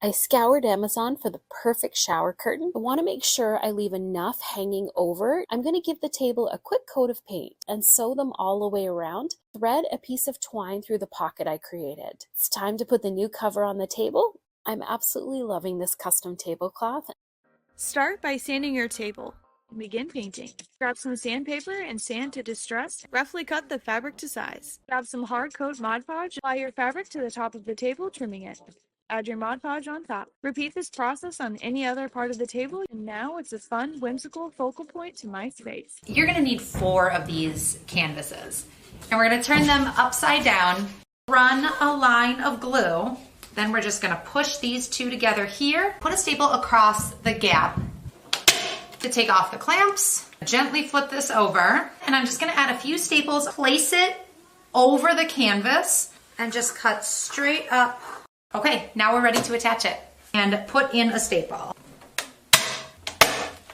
I scoured Amazon for the perfect shower curtain. I want to make sure I leave enough hanging over. I'm going to give the table a quick coat of paint and sew them all the way around. Thread a piece of twine through the pocket I created. It's time to put the new cover on the table. I'm absolutely loving this custom tablecloth. Start by sanding your table. Begin painting. Grab some sandpaper and sand to distress. Roughly cut the fabric to size. Grab some hard coat Mod Podge. Apply your fabric to the top of the table, trimming it. Add your Mod Podge on top. Repeat this process on any other part of the table, and now it's a fun, whimsical focal point to my space. You're gonna need 4 of these canvases, and we're gonna turn them upside down, run a line of glue, then we're just gonna push these 2 together here, put a staple across the gap to take off the clamps, gently flip this over, and I'm just gonna add a few staples, place it over the canvas, and just cut straight up. Okay, now we're ready to attach it and put in a staple.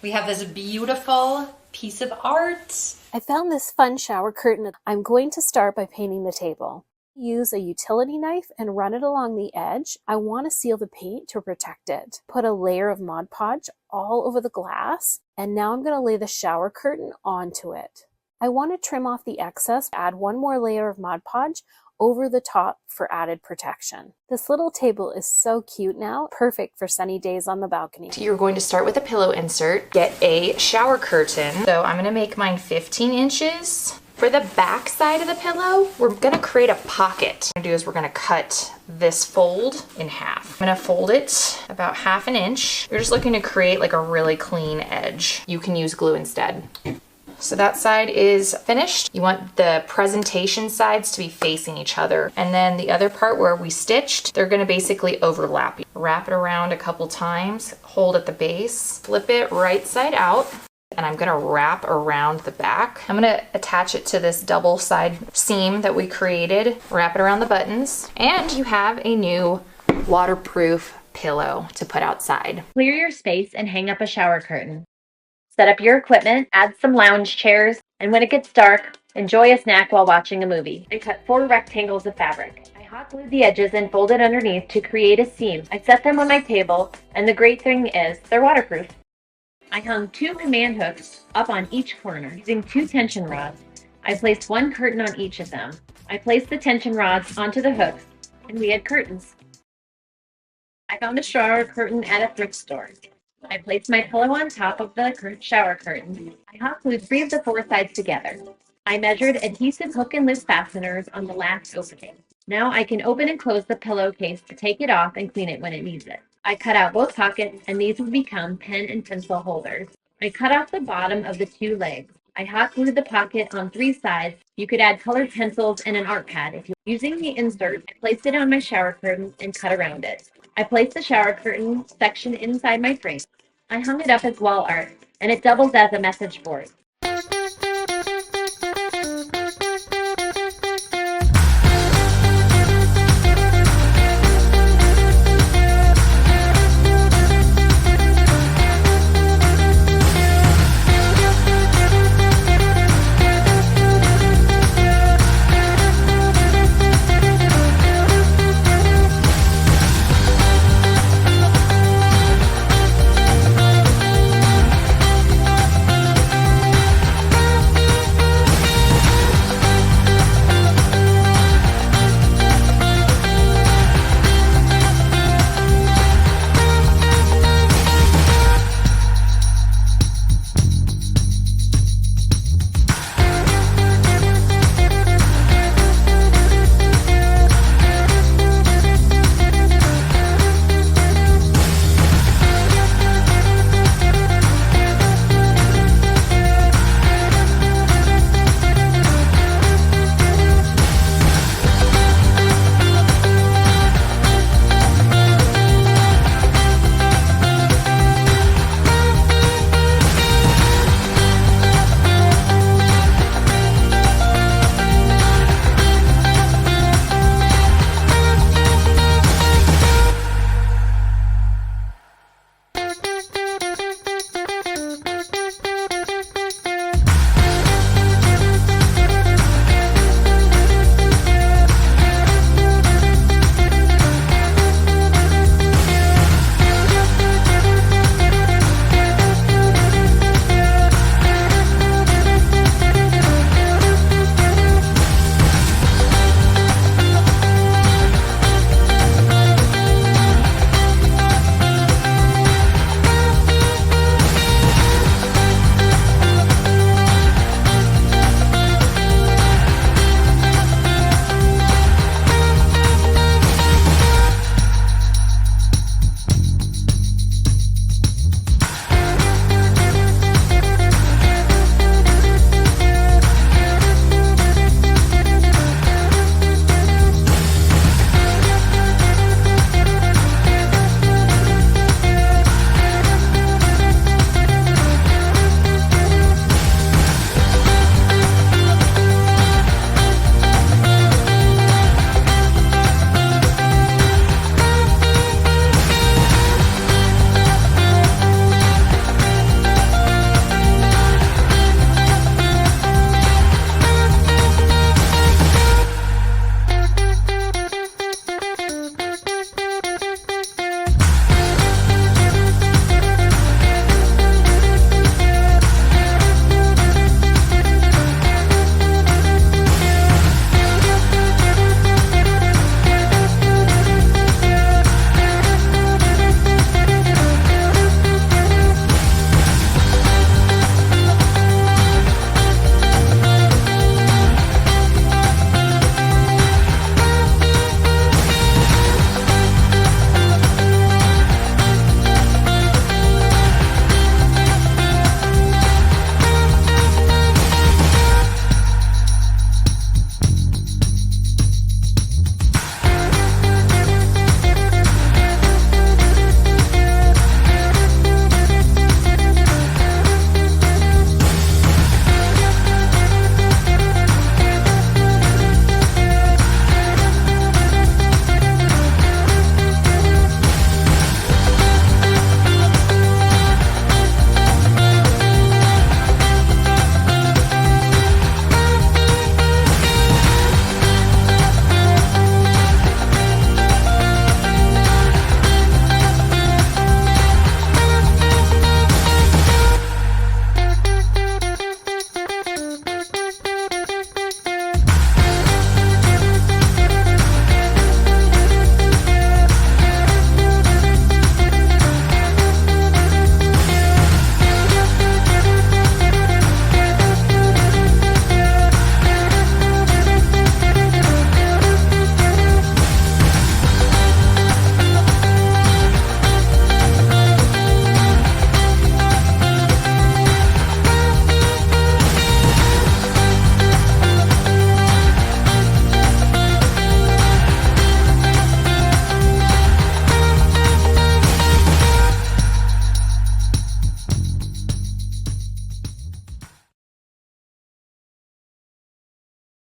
We have this beautiful piece of art. I found this fun shower curtain. I'm going to start by painting the table. Use a utility knife and run it along the edge. I want to seal the paint to protect it. Put a layer of Mod Podge all over the glass, and now I'm going to lay the shower curtain onto it. I want to trim off the excess, add one more layer of Mod Podge over the top for added protection. This little table is so cute now, perfect for sunny days on the balcony. You're going to start with a pillow insert, get a shower curtain. So I'm gonna make mine 15 inches. For the back side of the pillow, we're gonna create a pocket. What we're gonna do is we're gonna cut this fold in half. I'm gonna fold it about 1/2 inch. You're just looking to create like a really clean edge. You can use glue instead. So that side is finished. You want the presentation sides to be facing each other. And then the other part where we stitched, they're gonna basically overlap. Wrap it around a couple times, hold at the base, flip it right side out, and I'm gonna wrap around the back. I'm gonna attach it to this double side seam that we created, wrap it around the buttons, and you have a new waterproof pillow to put outside. Clear your space and hang up a shower curtain. Set up your equipment, add some lounge chairs, and when it gets dark, enjoy a snack while watching a movie. I cut 4 rectangles of fabric. I hot glued the edges and folded underneath to create a seam. I set them on my table, and the great thing is they're waterproof. I hung 2 command hooks up on each corner using 2 tension rods. I placed 1 curtain on each of them. I placed the tension rods onto the hooks, and we had curtains. I found a shower curtain at a thrift store. I placed my pillow on top of the shower curtain. I hot glued 3 of the 4 sides together. I measured adhesive hook and loop fasteners on the last opening. Now I can open and close the pillowcase to take it off and clean it when it needs it. I cut out both pockets, and these will become pen and pencil holders. I cut off the bottom of the 2 legs. I hot glued the pocket on 3 sides. You could add colored pencils and an art pad if you. Using the insert, I placed it on my shower curtain and cut around it. I placed the shower curtain section inside my frame. I hung it up as wall art, and it doubles as a message board.